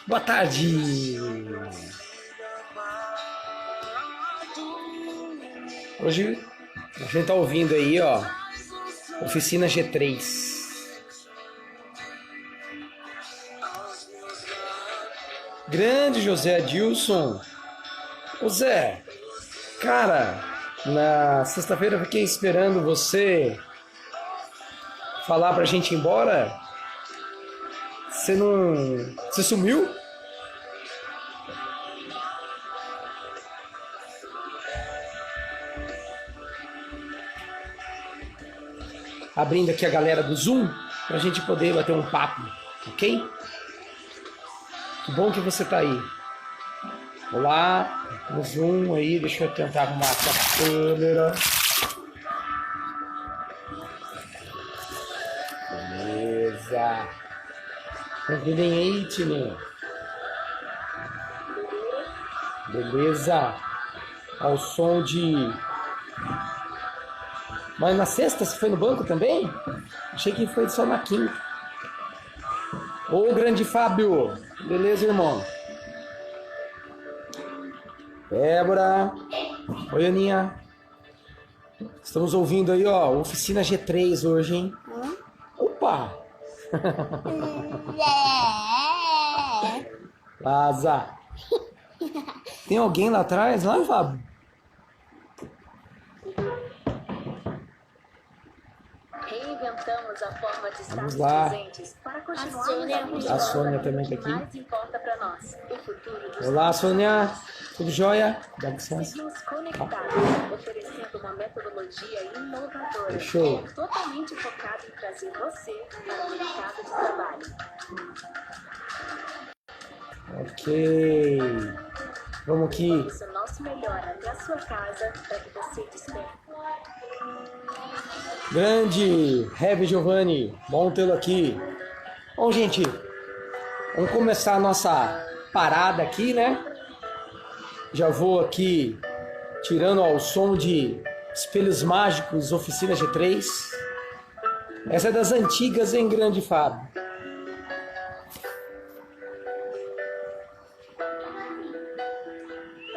Boa tarde! Hoje a gente tá ouvindo aí, ó, Oficina G3. Grande José Adilson. Ô Zé, cara, na sexta-feira eu fiquei esperando você falar pra gente ir embora. Você não... Você sumiu? Abrindo aqui a galera do Zoom pra gente poder bater um papo, ok? Que bom que você tá aí. Olá, no Zoom aí, deixa eu tentar arrumar essa câmera. Beleza. Convidem aí, Tine. Beleza. Ao som de... Mas na sexta você foi no banco também? Achei que foi só na quinta. Ô, grande Fábio. Beleza, irmão? Débora. Oi, Aninha. Estamos ouvindo aí, ó, Oficina G3 hoje, hein? Opa! Vaza. Tem alguém lá atrás? Lá, Fábio? Reinventamos a forma de Vamos estarmos lá. presentes para continuarmos A Sônia também tá o que aqui. mais importa para nós, o futuro dos Olá, Sônia. Tudo jóia? Dá licença. seguimos conectados, oferecendo uma metodologia inovadora, Show. totalmente focada em trazer você para o mercado de trabalho. Ok. Vamos aqui. Isso, nosso melhor até a sua casa para que você desperte. Grande Heavy Giovanni. Bom tê-lo aqui. Bom, gente, vamos começar a nossa parada aqui, né? Já vou aqui tirando ao som de Espelhos Mágicos, Oficina G3. Essa é das antigas, hein, grande Fábio?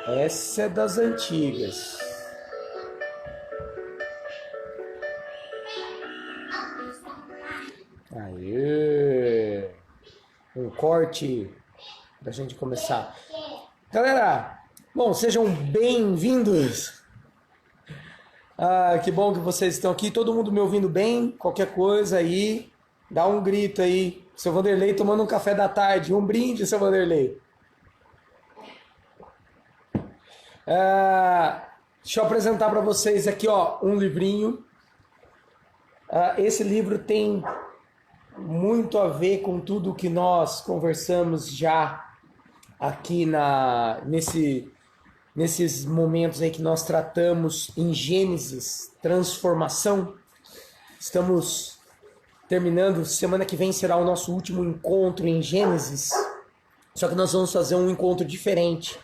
Essa é das antigas. Aê! Um corte pra gente começar. Galera, bom, sejam bem-vindos. Que bom que vocês estão aqui. Todo mundo me ouvindo bem? Qualquer coisa aí, dá um grito aí. Seu Vanderlei tomando um café da tarde. Um brinde, seu Vanderlei. Deixa eu apresentar para vocês aqui, ó, um livrinho. Esse livro tem muito a ver com tudo que nós conversamos já aqui nesses momentos aí que nós tratamos em Gênesis, transformação. Estamos terminando, semana que vem será o nosso último encontro em Gênesis, só que nós vamos fazer um encontro diferente.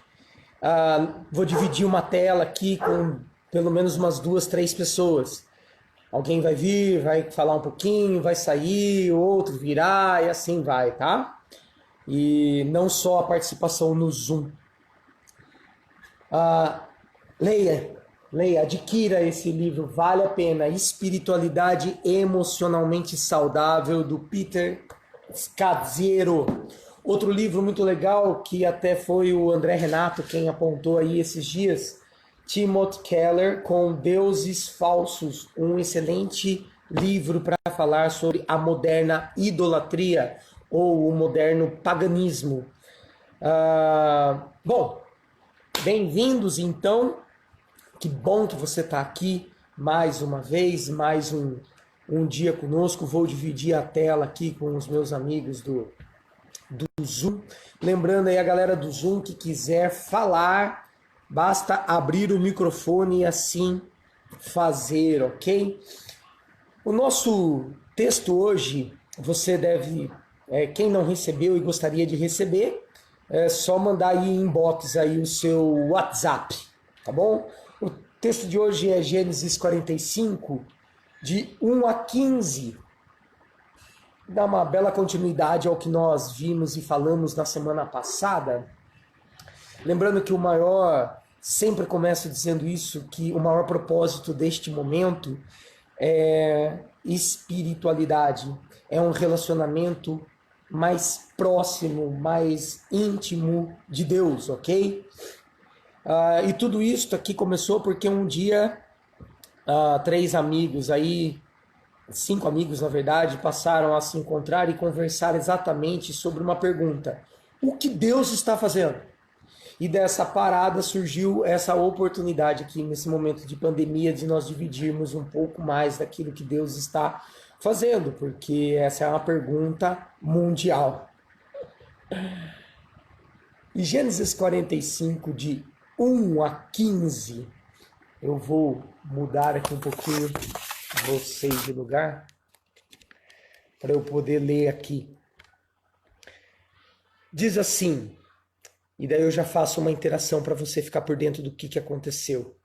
Vou dividir uma tela aqui com pelo menos umas 2, 3 pessoas. Alguém vai vir, vai falar um pouquinho, vai sair, outro virá e assim vai, tá? E não só a participação no Zoom. Leia, adquira esse livro, vale a pena. Espiritualidade Emocionalmente Saudável, do Peter Scazzero. Outro livro muito legal, que até foi o André Renato quem apontou aí esses dias, Timothy Keller, com Deuses Falsos, um excelente livro para falar sobre a moderna idolatria ou o moderno paganismo. Bom, bem-vindos então, que bom que você está aqui mais uma vez, mais um dia conosco. Vou dividir a tela aqui com os meus amigos do Zoom. Lembrando aí a galera do Zoom que quiser falar, basta abrir o microfone e assim fazer, ok? O nosso texto hoje, você deve, quem não recebeu e gostaria de receber, é só mandar aí em inbox aí o seu WhatsApp, tá bom? O texto de hoje é Gênesis 45, de 1 a 15. dar uma bela continuidade ao que nós vimos e falamos na semana passada. Lembrando que o maior, sempre começo dizendo isso, que o maior propósito deste momento é espiritualidade, é um relacionamento mais próximo, mais íntimo de Deus, ok? E tudo isso aqui começou porque um dia 3 amigos aí, 5 amigos na verdade, passaram a se encontrar e conversar exatamente sobre uma pergunta: o que Deus está fazendo? E dessa parada surgiu essa oportunidade aqui nesse momento de pandemia de nós dividirmos um pouco mais daquilo que Deus está fazendo, porque essa é uma pergunta mundial. Em Gênesis 45, de 1 a 15, eu vou mudar aqui um pouquinho vocês de lugar para eu poder ler aqui. Diz assim, e daí eu já faço uma interação para você ficar por dentro do que aconteceu.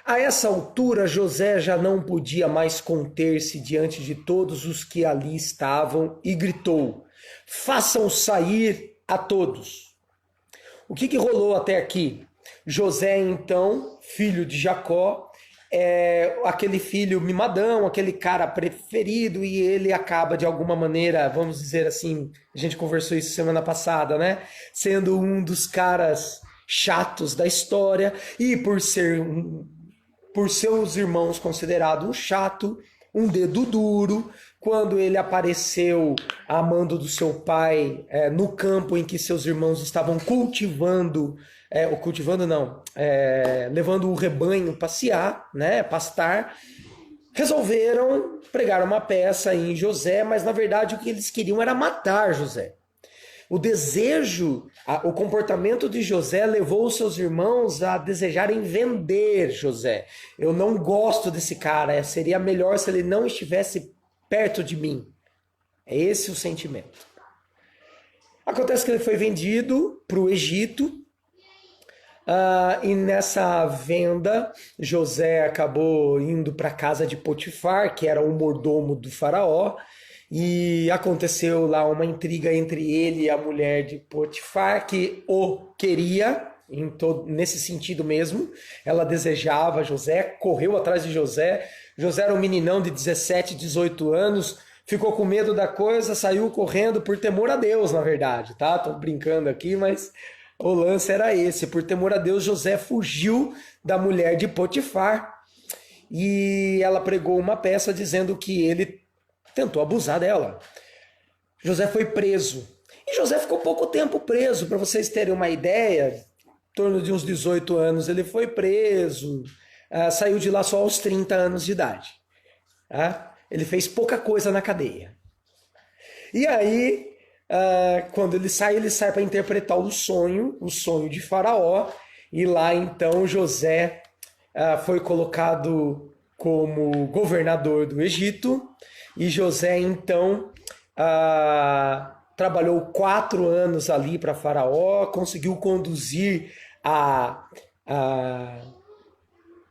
A essa altura, José já não podia mais conter-se diante de todos os que ali estavam e gritou: façam sair a todos. O que rolou até aqui? José, então, filho de Jacó, é aquele filho mimadão, aquele cara preferido, e ele acaba de alguma maneira, vamos dizer assim, a gente conversou isso semana passada, né? Sendo um dos caras chatos da história, e por seus irmãos considerado um chato, um dedo duro, quando ele apareceu a mando do seu pai no campo em que seus irmãos estavam levando o rebanho passear, né, pastar, resolveram pregar uma peça em José, mas na verdade o que eles queriam era matar José. O desejo, o comportamento de José levou os seus irmãos a desejarem vender José. Eu não gosto desse cara, seria melhor se ele não estivesse perto de mim. É esse o sentimento. Acontece que ele foi vendido para o Egito, e nessa venda, José acabou indo para a casa de Potifar, que era o mordomo do faraó, e aconteceu lá uma intriga entre ele e a mulher de Potifar, que o queria, nesse sentido mesmo. Ela desejava José, correu atrás de José. José era um meninão de 17, 18 anos, ficou com medo da coisa, saiu correndo por temor a Deus, na verdade, tá? Tô brincando aqui, mas o lance era esse. Por temor a Deus, José fugiu da mulher de Potifar e ela pregou uma peça dizendo que ele tentou abusar dela. José foi preso. E José ficou pouco tempo preso, para vocês terem uma ideia, em torno de uns 18 anos ele foi preso, saiu de lá só aos 30 anos de idade. Ele fez pouca coisa na cadeia. E aí, quando ele sai para interpretar o sonho de Faraó, e lá então José foi colocado como governador do Egito. E José, então, trabalhou 4 anos ali para Faraó, conseguiu conduzir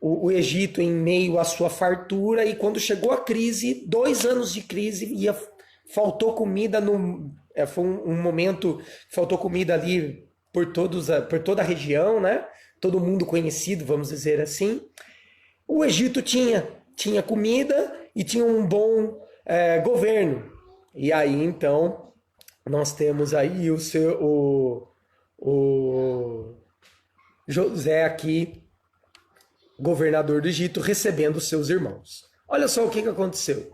o Egito em meio à sua fartura, e quando chegou a crise, 2 anos de crise, faltou comida, foi um momento que faltou comida ali por toda a região, né? Todo mundo conhecido, vamos dizer assim. O Egito tinha comida e tinha um bom governo. E aí então nós temos aí o José aqui, governador do Egito, recebendo seus irmãos. Olha só o que aconteceu.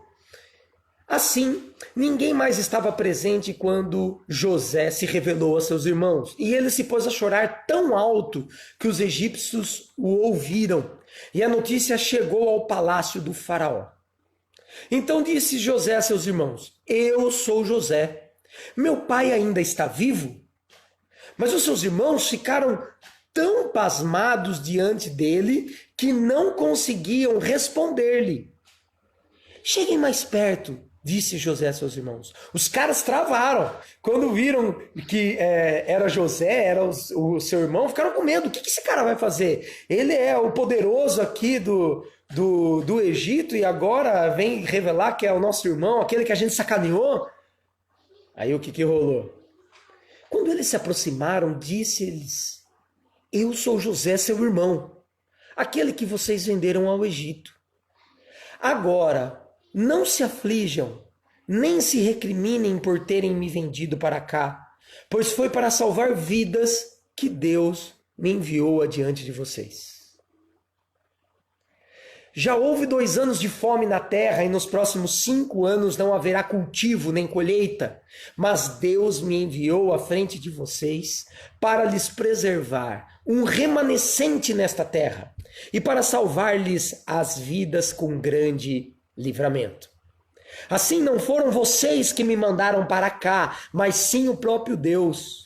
Assim, ninguém mais estava presente quando José se revelou a seus irmãos, e ele se pôs a chorar tão alto que os egípcios o ouviram, e a notícia chegou ao palácio do faraó. Então disse José a seus irmãos: eu sou José. Meu pai ainda está vivo? Mas os seus irmãos ficaram tão pasmados diante dele que não conseguiam responder-lhe. Cheguem mais perto, disse José a seus irmãos. Os caras travaram. Quando viram que era José, era o seu irmão, ficaram com medo. O que esse cara vai fazer? Ele é o poderoso aqui do do Egito e agora vem revelar que é o nosso irmão, aquele que a gente sacaneou? Aí o que rolou? Quando eles se aproximaram, disse-lhes: eu sou José, seu irmão, aquele que vocês venderam ao Egito. Agora, não se aflijam, nem se recriminem por terem me vendido para cá, pois foi para salvar vidas que Deus me enviou adiante de vocês. Já houve 2 anos de fome na terra e nos próximos 5 anos não haverá cultivo nem colheita, mas Deus me enviou à frente de vocês para lhes preservar um remanescente nesta terra e para salvar-lhes as vidas com grande livramento. Assim não foram vocês que me mandaram para cá, mas sim o próprio Deus.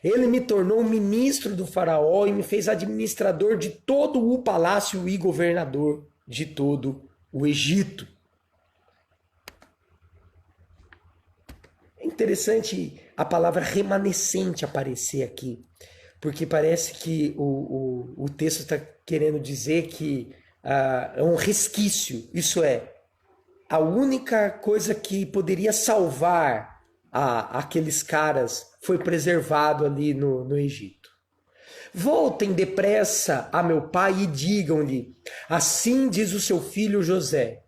Ele me tornou ministro do faraó e me fez administrador de todo o palácio e governador de todo o Egito. É interessante a palavra remanescente aparecer aqui, porque parece que o texto está querendo dizer que é um resquício, isso é, a única coisa que poderia salvar aqueles caras foi preservado ali no Egito. Voltem depressa a meu pai e digam-lhe: assim diz o seu filho José,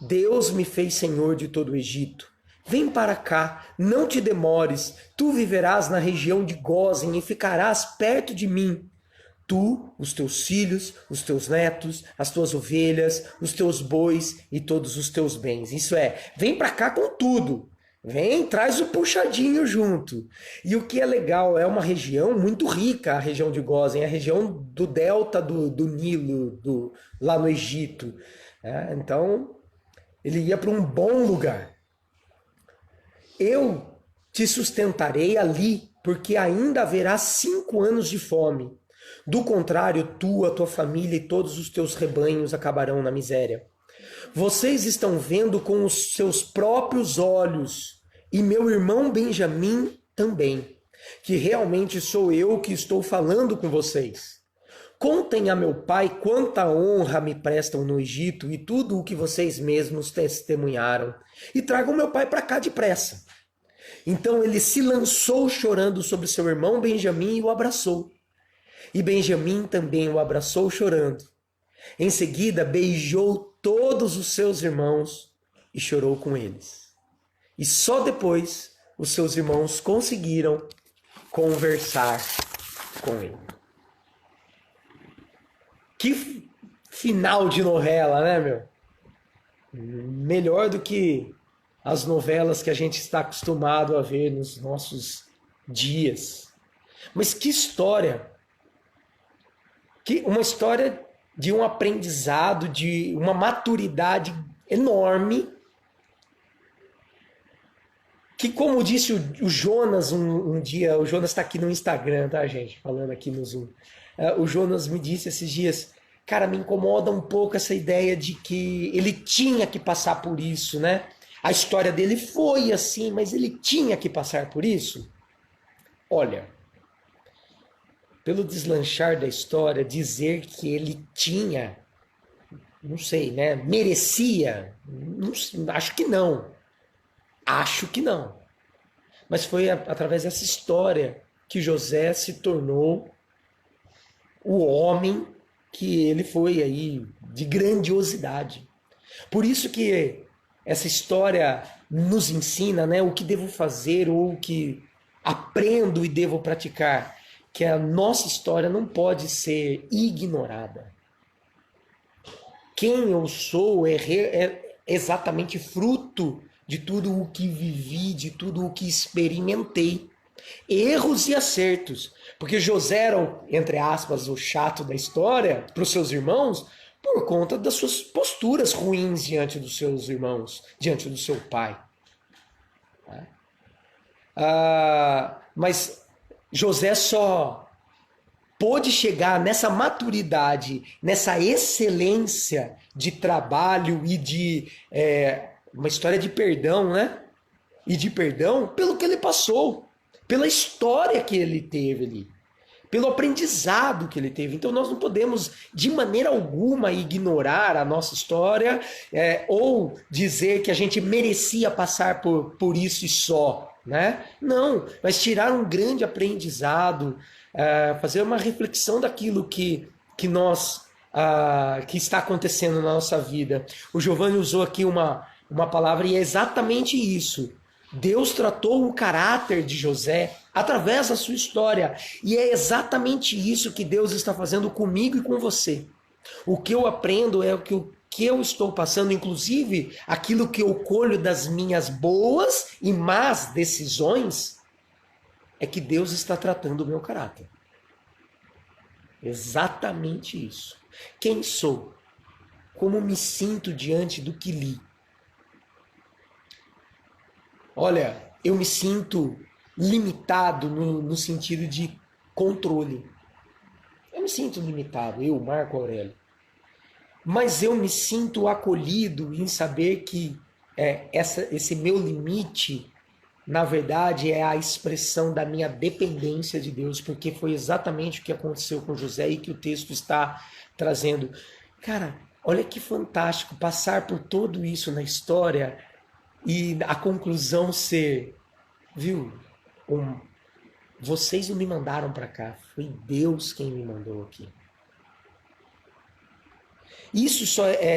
Deus me fez senhor de todo o Egito. Vem para cá, não te demores, tu viverás na região de Gósen e ficarás perto de mim. Tu, os teus filhos, os teus netos, as tuas ovelhas, os teus bois e todos os teus bens. Isso é, vem para cá com tudo. Vem, traz o puxadinho junto. E o que é legal, é uma região muito rica, a região de Gósen, a região do delta do Nilo, lá no Egito. Então, ele ia para um bom lugar. Eu te sustentarei ali, porque ainda haverá 5 anos de fome. Do contrário, tu, a tua família e todos os teus rebanhos acabarão na miséria. Vocês estão vendo com os seus próprios olhos, e meu irmão Benjamim também, que realmente sou eu que estou falando com vocês. Contem a meu pai quanta honra me prestam no Egito e tudo o que vocês mesmos testemunharam, e tragam meu pai para cá depressa. Então ele se lançou chorando sobre seu irmão Benjamim e o abraçou. E Benjamim também o abraçou chorando. Em seguida beijou todos os seus irmãos e chorou com eles. E só depois os seus irmãos conseguiram conversar com ele. Que final de novela, né, meu? Melhor do que as novelas que a gente está acostumado a ver nos nossos dias. Mas que história! Uma história de um aprendizado, de uma maturidade enorme, que, como disse o Jonas um dia, o Jonas está aqui no Instagram, tá, gente? Falando aqui no Zoom. O Jonas me disse esses dias, cara, me incomoda um pouco essa ideia de que ele tinha que passar por isso, né? A história dele foi assim, mas ele tinha que passar por isso? Olha, pelo deslanchar da história, dizer que ele tinha, não sei, né? Merecia? Não, acho que não. Acho que não. Mas foi através dessa história que José se tornou o homem que ele foi aí, de grandiosidade. Por isso que essa história nos ensina, né, o que devo fazer ou o que aprendo e devo praticar. Que a nossa história não pode ser ignorada. Quem eu sou é exatamente fruto de tudo o que vivi, de tudo o que experimentei. Erros e acertos. Porque José era, entre aspas, o chato da história para os seus irmãos por conta das suas posturas ruins diante dos seus irmãos, diante do seu pai. Mas José só pôde chegar nessa maturidade, nessa excelência de trabalho e de uma história de perdão, né? E de perdão pelo que ele passou, pela história que ele teve ali, pelo aprendizado que ele teve. Então nós não podemos de maneira alguma ignorar a nossa história ou dizer que a gente merecia passar por isso e só, né? Não, mas tirar um grande aprendizado, fazer uma reflexão daquilo que nós que está acontecendo na nossa vida. O Giovanni usou aqui uma palavra e é exatamente isso. Deus tratou o caráter de José através da sua história. E é exatamente isso que Deus está fazendo comigo e com você. O que eu aprendo é o que eu estou passando, inclusive aquilo que eu colho das minhas boas e más decisões, é que Deus está tratando o meu caráter. Exatamente isso. Quem sou? Como me sinto diante do que li? Olha, eu me sinto limitado no sentido de controle. Eu me sinto limitado, eu, Marco Aurélio. Mas eu me sinto acolhido em saber que esse meu limite, na verdade, é a expressão da minha dependência de Deus, porque foi exatamente o que aconteceu com José e que o texto está trazendo. Cara, olha que fantástico passar por tudo isso na história e a conclusão ser, viu, vocês não me mandaram para cá, foi Deus quem me mandou aqui. Isso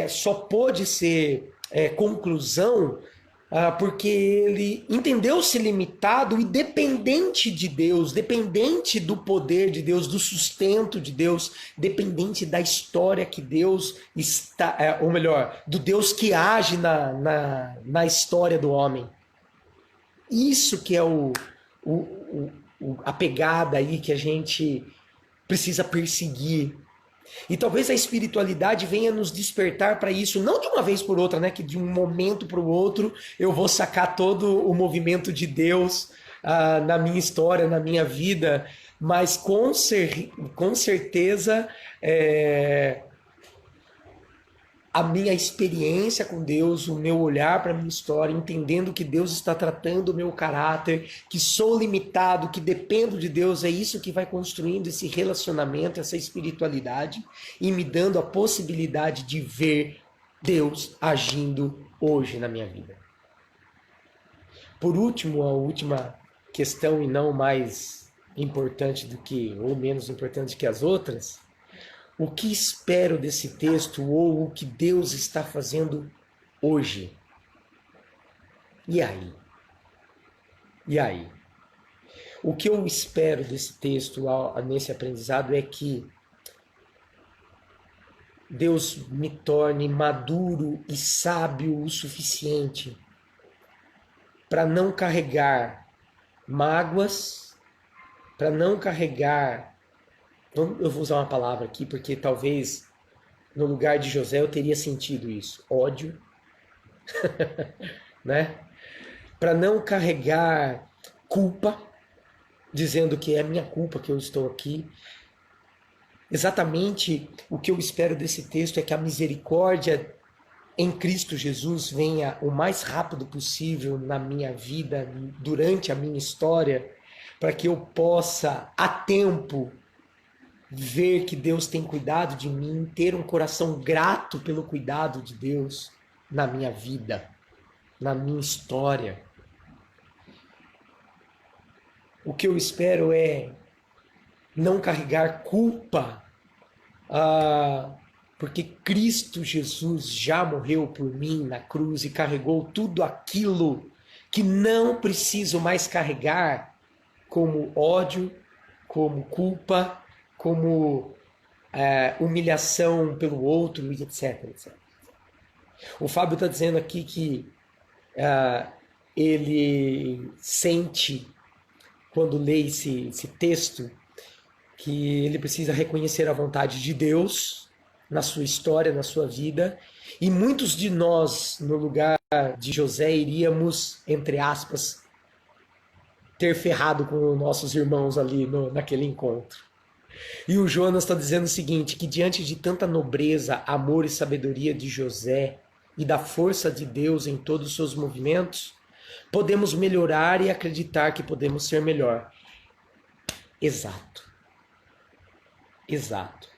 só pode ser conclusão porque ele entendeu-se limitado e dependente de Deus, dependente do poder de Deus, do sustento de Deus, dependente da história que Deus está, ou melhor, do Deus que age na história do homem. Isso que é a pegada aí que a gente precisa perseguir. E talvez a espiritualidade venha nos despertar para isso, não de uma vez por outra, né? Que de um momento para o outro eu vou sacar todo o movimento de Deus na minha história, na minha vida, mas com certeza a minha experiência com Deus, o meu olhar para a minha história, entendendo que Deus está tratando o meu caráter, que sou limitado, que dependo de Deus, é isso que vai construindo esse relacionamento, essa espiritualidade e me dando a possibilidade de ver Deus agindo hoje na minha vida. Por último, a última questão e não mais importante do que, ou menos importante que as outras, o que espero desse texto ou o que Deus está fazendo hoje? E aí? E aí? O que eu espero desse texto, nesse aprendizado, é que Deus me torne maduro e sábio o suficiente para não carregar mágoas, para não carregar... Eu vou usar uma palavra aqui, porque talvez no lugar de José eu teria sentido isso. Ódio. Né? Para não carregar culpa, dizendo que é minha culpa que eu estou aqui. Exatamente o que eu espero desse texto é que a misericórdia em Cristo Jesus venha o mais rápido possível na minha vida, durante a minha história, para que eu possa, a tempo, ver que Deus tem cuidado de mim, ter um coração grato pelo cuidado de Deus na minha vida, na minha história. O que eu espero é não carregar culpa, porque Cristo Jesus já morreu por mim na cruz e carregou tudo aquilo que não preciso mais carregar, como ódio, como culpa, como humilhação pelo outro, etc, etc. O Fábio está dizendo aqui que ele sente, quando lê esse texto, que ele precisa reconhecer a vontade de Deus na sua história, na sua vida, e muitos de nós, no lugar de José, iríamos, entre aspas, ter ferrado com nossos irmãos ali naquele encontro. E o Jonas está dizendo o seguinte, que diante de tanta nobreza, amor e sabedoria de José e da força de Deus em todos os seus movimentos, podemos melhorar e acreditar que podemos ser melhor. Exato. exato.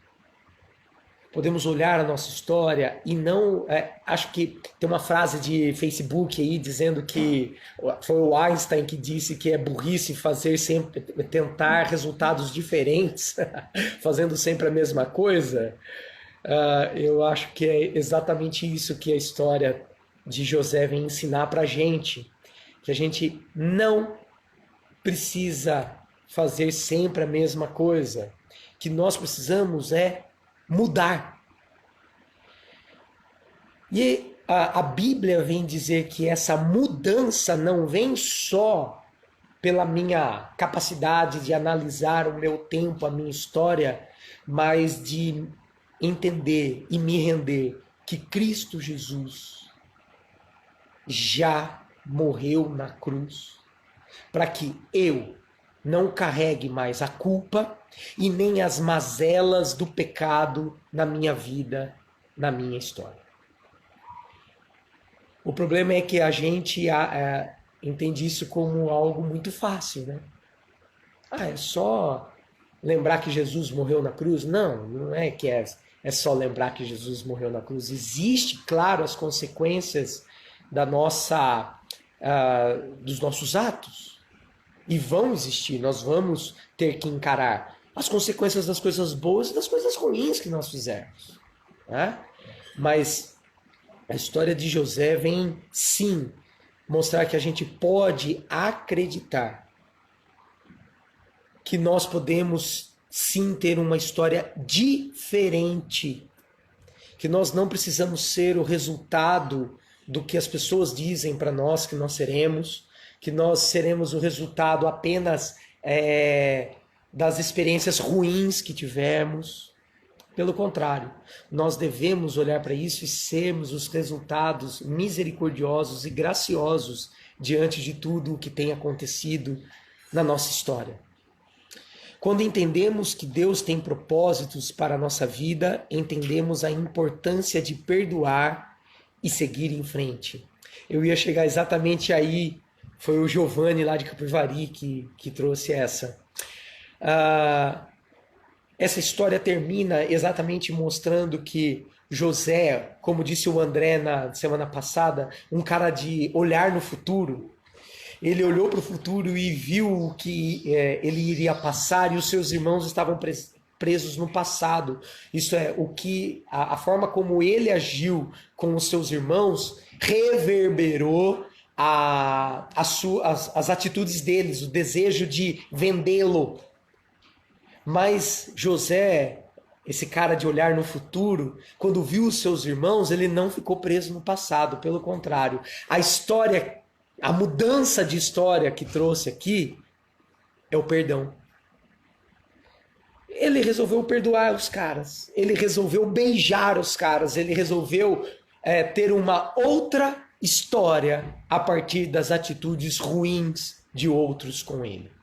Podemos olhar a nossa história e não... acho que tem uma frase de Facebook aí dizendo que foi o Einstein que disse que é burrice fazer sempre, tentar resultados diferentes, fazendo sempre a mesma coisa. Eu acho que é exatamente isso que a história de José vem ensinar pra gente. Que a gente não precisa fazer sempre a mesma coisa. Que nós precisamos mudar. E a Bíblia vem dizer que essa mudança não vem só pela minha capacidade de analisar o meu tempo, a minha história, mas de entender e me render que Cristo Jesus já morreu na cruz para que eu não carregue mais a culpa e nem as mazelas do pecado na minha vida, na minha história. O problema é que a gente entende isso como algo muito fácil, né? É só lembrar que Jesus morreu na cruz? Não, não é que é só lembrar que Jesus morreu na cruz. Existe, claro, as consequências dos nossos atos. E vão existir, nós vamos ter que encarar as consequências das coisas boas e das coisas ruins que nós fizermos. Né? Mas a história de José vem, sim, mostrar que a gente pode acreditar que nós podemos, sim, ter uma história diferente. Que nós não precisamos ser o resultado do que as pessoas dizem para nós que nós seremos, que nós seremos o resultado apenas das experiências ruins que tivemos. Pelo contrário, nós devemos olhar para isso e sermos os resultados misericordiosos e graciosos diante de tudo o que tem acontecido na nossa história. Quando entendemos que Deus tem propósitos para a nossa vida, entendemos a importância de perdoar e seguir em frente. Eu ia chegar exatamente aí, foi o Giovanni lá de Capivari que trouxe essa. Essa história termina exatamente mostrando que José, como disse o André na semana passada, um cara de olhar no futuro, ele olhou para o futuro e viu o que ele iria passar e os seus irmãos estavam presos no passado. Isso é, a forma como ele agiu com os seus irmãos reverberou as atitudes deles, o desejo de vendê-lo. Mas José, esse cara de olhar no futuro, quando viu os seus irmãos, ele não ficou preso no passado, pelo contrário. A mudança de história que trouxe aqui é o perdão. Ele resolveu perdoar os caras, ele resolveu beijar os caras, ele resolveu ter uma outra história a partir das atitudes ruins de outros com ele.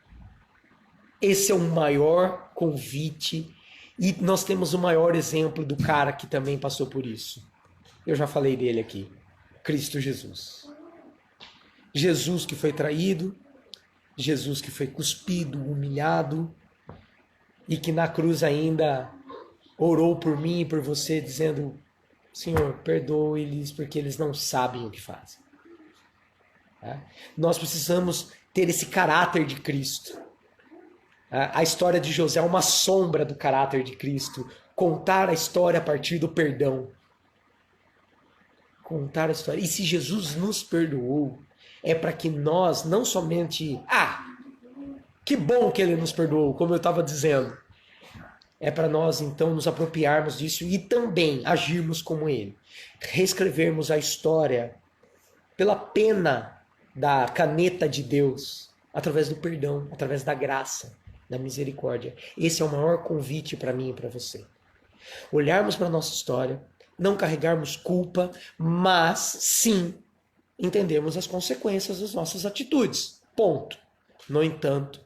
Esse é o maior convite e nós temos o maior exemplo do cara que também passou por isso. Eu já falei dele aqui, Cristo Jesus. Jesus que foi traído, Jesus que foi cuspido, humilhado e que na cruz ainda orou por mim e por você dizendo: Senhor, perdoe-lhes porque eles não sabem o que fazem. Nós precisamos ter esse caráter de Cristo. A história de José é uma sombra do caráter de Cristo. Contar a história a partir do perdão. Contar a história. E se Jesus nos perdoou, é para que nós não somente... que bom que ele nos perdoou, como eu estava dizendo. É para nós, então, nos apropriarmos disso e também agirmos como ele. Reescrevermos a história pela pena da caneta de Deus, através do perdão, através da graça, da misericórdia. Esse é o maior convite para mim e para você. Olharmos para a nossa história, não carregarmos culpa, mas sim entendermos as consequências das nossas atitudes. Ponto. No entanto,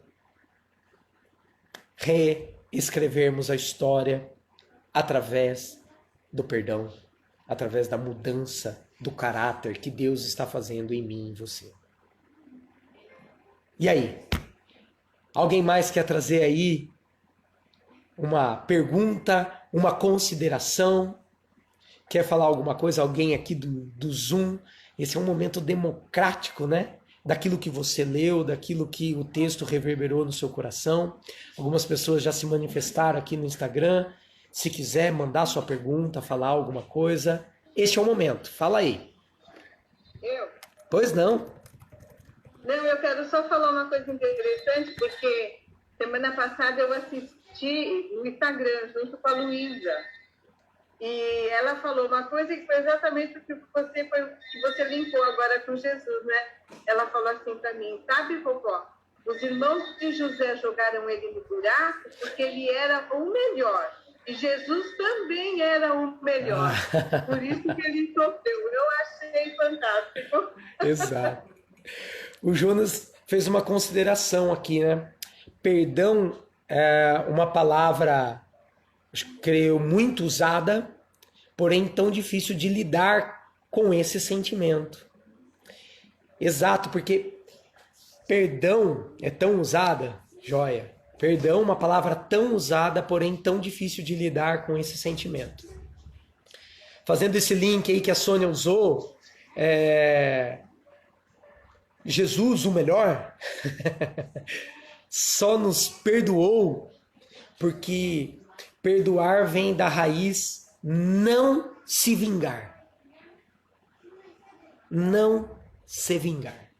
reescrevermos a história através do perdão, através da mudança do caráter que Deus está fazendo em mim e em você. E aí? Alguém mais quer trazer aí uma pergunta, uma consideração? Quer falar alguma coisa? Alguém aqui do Zoom? Esse é um momento democrático, né? Daquilo que você leu, daquilo que o texto reverberou no seu coração. Algumas pessoas já se manifestaram aqui no Instagram. Se quiser mandar sua pergunta, falar alguma coisa, este é o momento. Fala aí. Eu? Pois não. Não, eu quero só falar uma coisa interessante, porque semana passada eu assisti no Instagram junto com a Luísa. E ela falou uma coisa que foi exatamente o que você linkou agora com Jesus, né? Ela falou assim para mim, sabe, vovó? Os irmãos de José jogaram ele no buraco porque ele era o melhor. E Jesus também era o melhor. Por isso que ele sofreu. Eu achei fantástico. Exato. O Jonas fez uma consideração aqui, né? Perdão é uma palavra, creio, muito usada, porém tão difícil de lidar com esse sentimento. Exato, porque perdão é tão usada, joia. Perdão é uma palavra tão usada, porém tão difícil de lidar com esse sentimento. Fazendo esse link aí que a Sônia usou, Jesus, o melhor, só nos perdoou porque perdoar vem da raiz não se vingar. Não se vingar.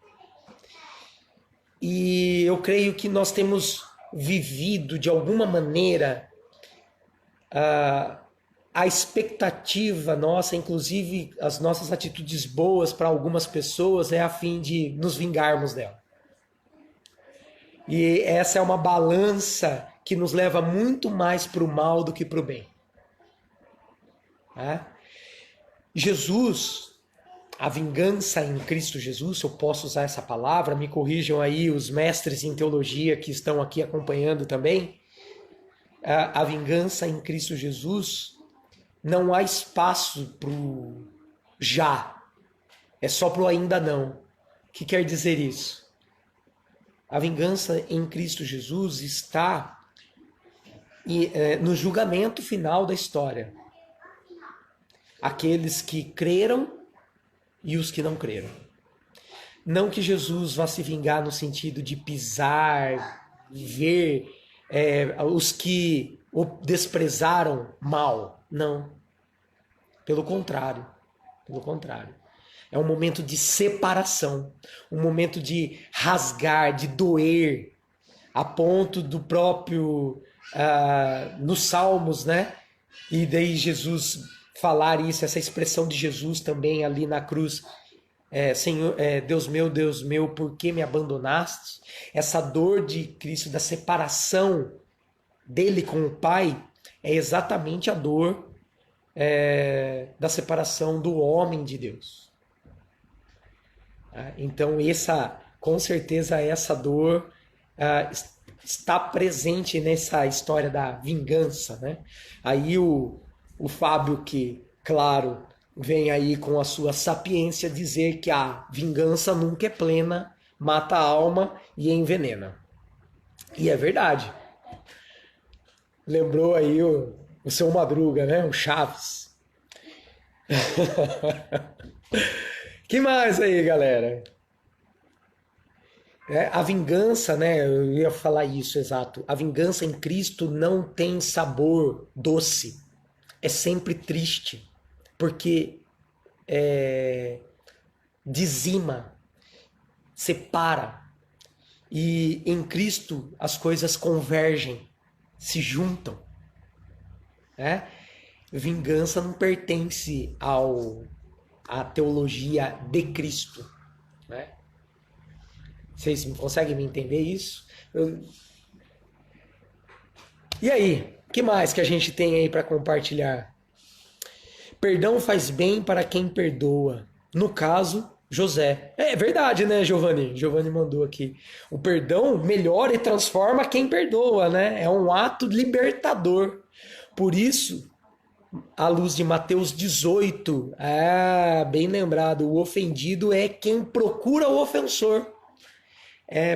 E eu creio que nós temos vivido de alguma maneira a expectativa nossa, inclusive as nossas atitudes boas para algumas pessoas é a fim de nos vingarmos dela. E essa é uma balança que nos leva muito mais para o mal do que para o bem. Jesus, a vingança em Cristo Jesus, se eu posso usar essa palavra, me corrijam aí os mestres em teologia que estão aqui acompanhando também. A vingança em Cristo Jesus, não há espaço para o já, é só para o ainda não. O que quer dizer isso? A vingança em Cristo Jesus está no julgamento final da história. Aqueles que creram e os que não creram. Não que Jesus vá se vingar no sentido de pisar, ver os que o desprezaram mal. Não. Pelo contrário. Pelo contrário. É um momento de separação. Um momento de rasgar, de doer. A ponto do próprio... nos Salmos, né? E daí Jesus falar isso, essa expressão de Jesus também ali na cruz. Senhor, Deus meu, por que me abandonaste? Essa dor de Cristo, da separação dele com o Pai, é exatamente a dor da separação do homem de Deus. Então, com certeza, essa dor está presente nessa história da vingança, né? Aí o Fábio, que, claro, vem aí com a sua sapiência dizer que a vingança nunca é plena, mata a alma e envenena. E é verdade. Lembrou aí o seu Madruga, né? O Chaves. Que mais aí, galera? A vingança, né? Eu ia falar isso, exato. A vingança em Cristo não tem sabor doce. É sempre triste. Porque dizima, separa. E em Cristo as coisas convergem, se juntam. Vingança não pertence à teologia de Cristo. Né? Vocês conseguem me entender isso? E aí, o que mais que a gente tem aí para compartilhar? Perdão faz bem para quem perdoa. No caso, José. É verdade, né, Giovanni? Giovanni mandou aqui. O perdão melhora e transforma quem perdoa, né? É um ato libertador. Por isso, à luz de Mateus 18, bem lembrado, o ofendido é quem procura o ofensor.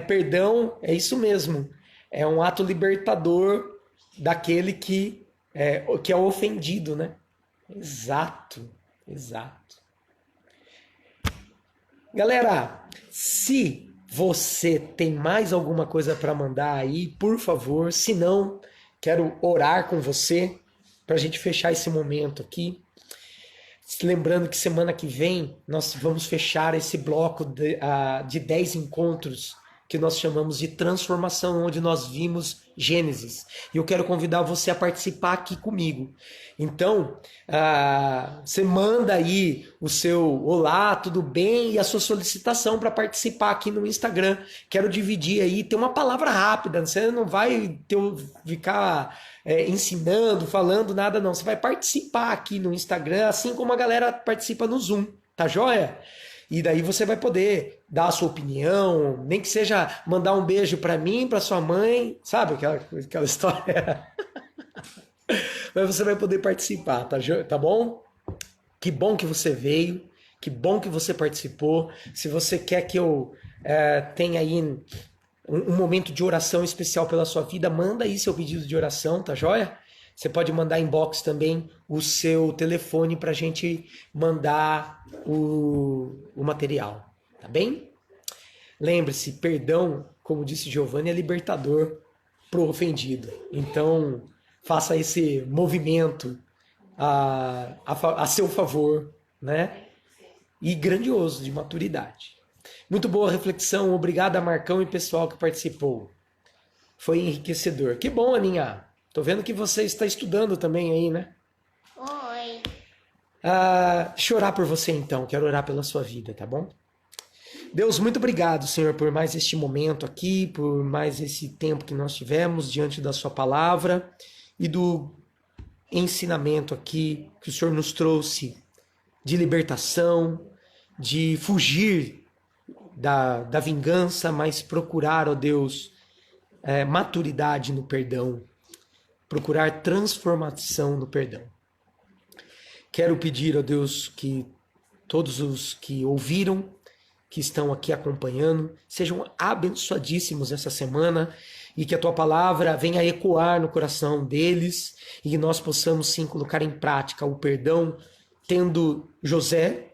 Perdão, é isso mesmo. É um ato libertador daquele que é ofendido, né? Exato. Galera, se você tem mais alguma coisa para mandar aí, por favor, se não, quero orar com você para a gente fechar esse momento aqui. Lembrando que semana que vem nós vamos fechar esse bloco de 10 encontros que nós chamamos de transformação, onde nós vimos Gênesis. E eu quero convidar você a participar aqui comigo. Então, você manda aí o seu olá, tudo bem? E a sua solicitação para participar aqui no Instagram. Quero dividir aí, tem uma palavra rápida, você não vai ficar ensinando, falando nada não. Você vai participar aqui no Instagram, assim como a galera participa no Zoom, tá joia? E daí você vai poder dar a sua opinião, nem que seja mandar um beijo para mim, para sua mãe, sabe aquela história? Mas você vai poder participar, tá bom? Que bom que você veio, que bom que você participou. Se você quer que eu tenha aí um momento de oração especial pela sua vida, manda aí seu pedido de oração, tá joia? Você pode mandar inbox também o seu telefone para a gente mandar o material, tá bem? Lembre-se, perdão, como disse Giovanni, é libertador pro ofendido. Então, faça esse movimento a seu favor, né? E grandioso, de maturidade. Muito boa reflexão, obrigado a Marcão e pessoal que participou. Foi enriquecedor. Que bom, Aninha. Tô vendo que você está estudando também aí, né? Oi. Deixa eu orar por você então, quero orar pela sua vida, tá bom? Deus, muito obrigado, Senhor, por mais este momento aqui, por mais esse tempo que nós tivemos diante da sua palavra e do ensinamento aqui que o Senhor nos trouxe de libertação, de fugir da vingança, mas procurar, ó Deus, maturidade no perdão, procurar transformação no perdão. Quero pedir, ó Deus, que todos os que ouviram, que estão aqui acompanhando, sejam abençoadíssimos essa semana e que a tua palavra venha ecoar no coração deles e que nós possamos sim colocar em prática o perdão, tendo José,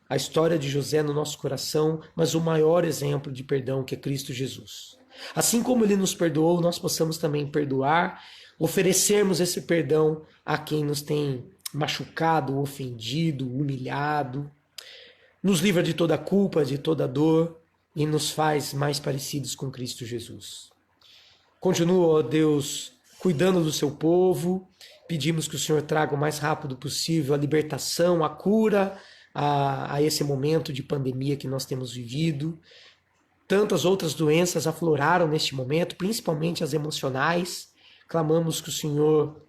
a história de José no nosso coração, mas o maior exemplo de perdão que é Cristo Jesus. Assim como ele nos perdoou, nós possamos também perdoar, oferecermos esse perdão a quem nos tem machucado, ofendido, humilhado. Nos livra de toda culpa, de toda dor e nos faz mais parecidos com Cristo Jesus. Continua, ó Deus, cuidando do seu povo. Pedimos que o Senhor traga o mais rápido possível a libertação, a cura a esse momento de pandemia que nós temos vivido. Tantas outras doenças afloraram neste momento, principalmente as emocionais. Clamamos que o Senhor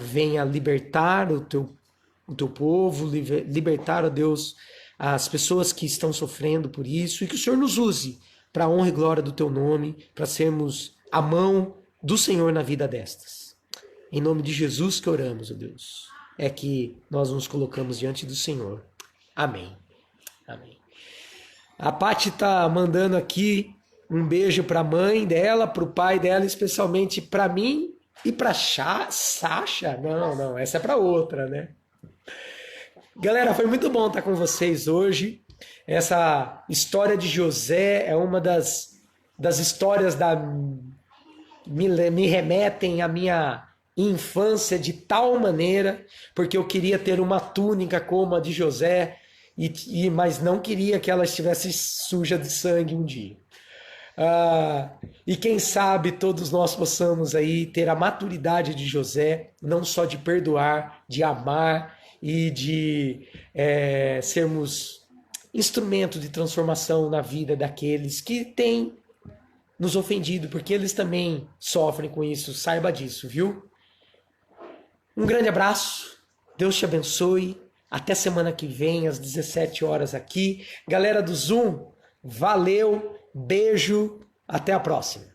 venha libertar o teu povo, libertar, ó Deus, as pessoas que estão sofrendo por isso, e que o Senhor nos use para a honra e glória do teu nome, para sermos a mão do Senhor na vida destas. Em nome de Jesus que oramos, ó Deus, é que nós nos colocamos diante do Senhor. Amém. Amém. A Paty está mandando aqui um beijo para a mãe dela, para o pai dela, especialmente para mim e para Sasha. Não, essa é para outra, né? Galera, foi muito bom estar com vocês hoje. Essa história de José é uma das histórias me remetem à minha infância de tal maneira, porque eu queria ter uma túnica como a de José, mas não queria que ela estivesse suja de sangue um dia. E quem sabe todos nós possamos aí ter a maturidade de José, não só de perdoar, de amar e de sermos instrumento de transformação na vida daqueles que têm nos ofendido, porque eles também sofrem com isso, saiba disso, viu? Um grande abraço, Deus te abençoe, até semana que vem às 17 horas aqui. Galera do Zoom, valeu, beijo, até a próxima.